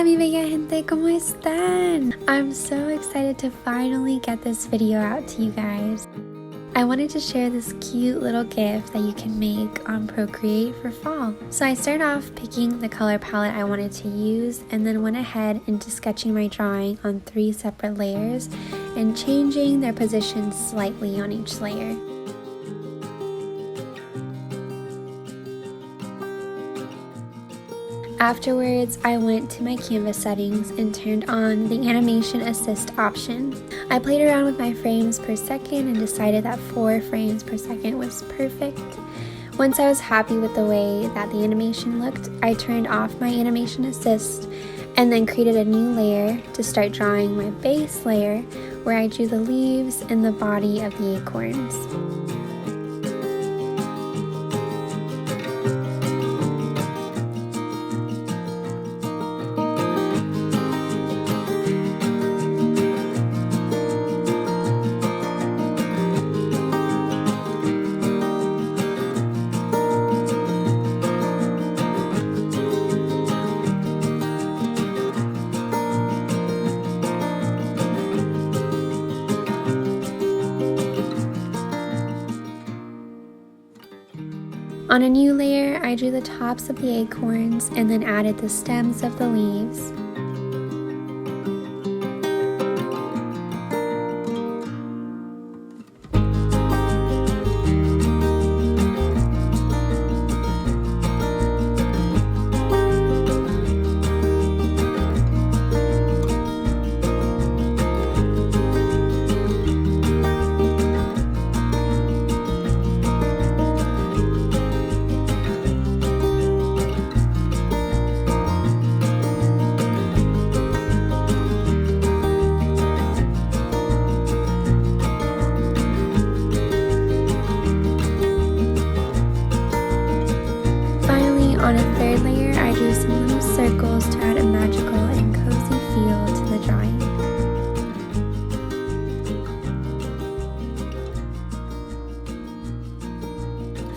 mi bella gente, ¿cómo están? I'm so excited to finally get this video out to you guys. I wanted to share this cute little GIF that you can make on Procreate for fall. So I started off picking the color palette I wanted to use and then went ahead into sketching my drawing on 3 separate layers and changing their positions slightly on each layer. Afterwards, I went to my canvas settings and turned on the animation assist option. I played around with my frames per second and decided that 4 frames per second was perfect. Once I was happy with the way that the animation looked, I turned off my animation assist and then created a new layer to start drawing my base layer where I drew the leaves and the body of the acorns. On a new layer, I drew the tops of the acorns and then added the stems of the leaves. On a 3rd layer, I drew some little circles to add a magical and cozy feel to the drawing.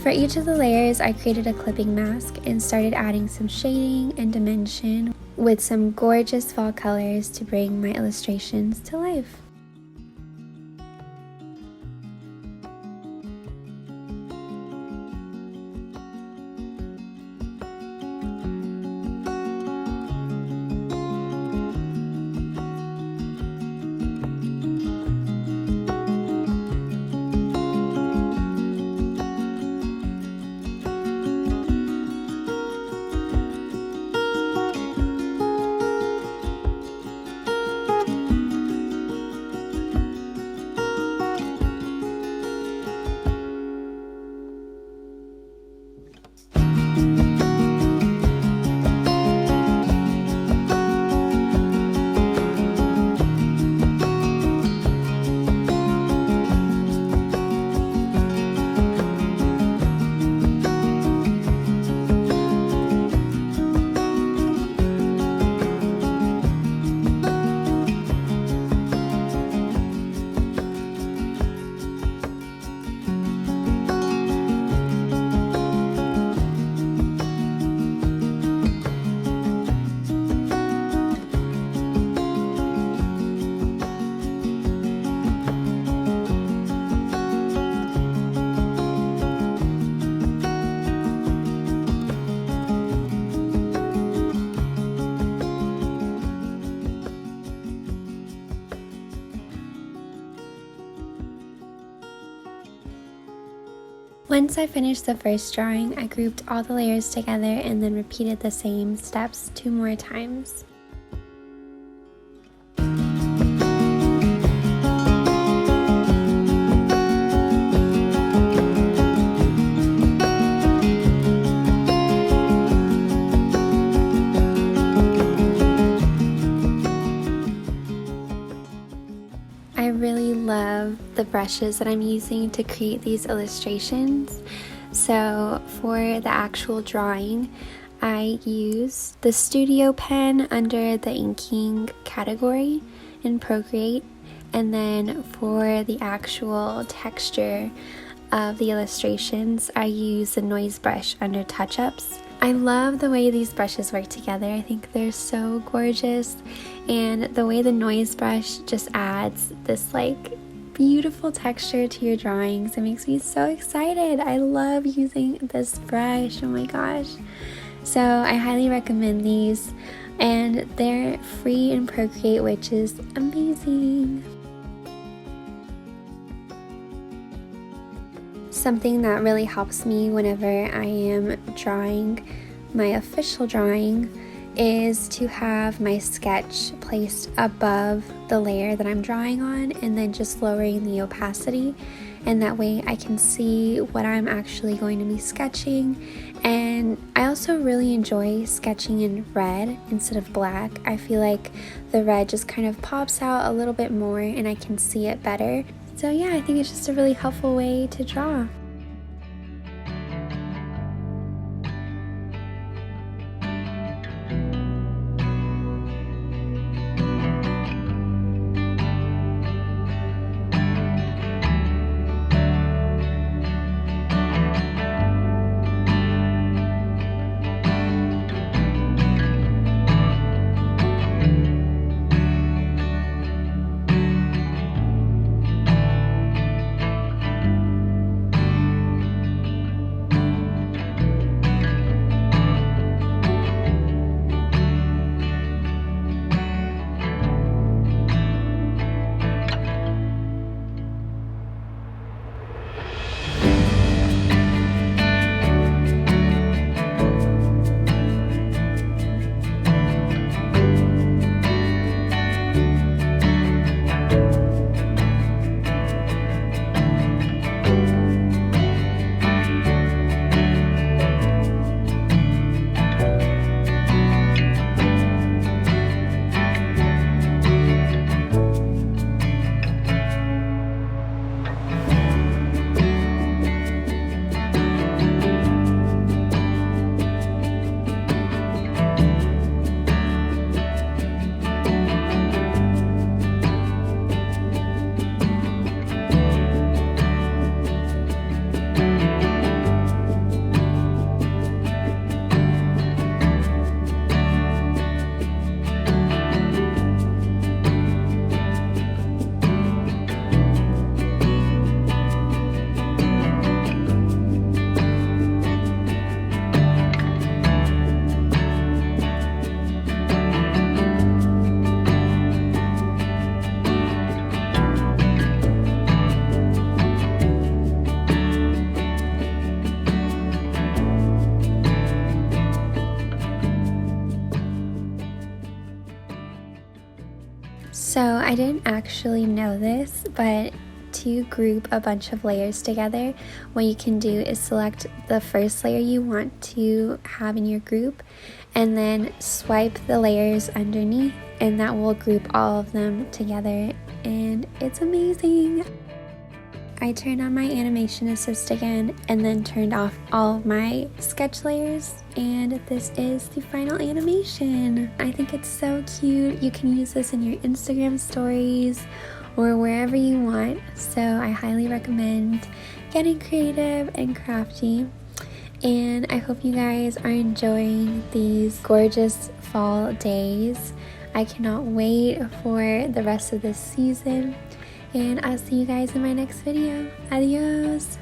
For each of the layers, I created a clipping mask and started adding some shading and dimension with some gorgeous fall colors to bring my illustrations to life. Once I finished the first drawing, I grouped all the layers together and then repeated the same steps 2 more times. I really love the brushes that I'm using to create these illustrations. So for the actual drawing, I used the Studio pen under the inking category in Procreate, and then for the actual texture of the illustrations, I use the noise brush under touch-ups. I love the way these brushes work together. I think they're so gorgeous, and the way the noise brush just adds this like beautiful texture to your drawings. It makes me so excited. I love using this brush. Oh my gosh. So I highly recommend these, and they're free in Procreate, which is amazing. Something that really helps me whenever I am drawing my official drawing is to have my sketch placed above the layer that I'm drawing on, and then just lowering the opacity, and that way I can see what I'm actually going to be sketching. And I also really enjoy sketching in red instead of black. I feel like the red just kind of pops out a little bit more and I can see it better. So yeah, I think it's just a really helpful way to draw. So I didn't actually know this, but to group a bunch of layers together, what you can do is select the first layer you want to have in your group, and then swipe the layers underneath, and that will group all of them together, and it's amazing. I turned on my animation assist again and then turned off all of my sketch layers, and this is the final animation. I think it's so cute. You can use this in your Instagram stories or wherever you want, so I highly recommend getting creative and crafty. And I hope you guys are enjoying these gorgeous fall days. I cannot wait for the rest of this season. And I'll see you guys in my next video. Adios!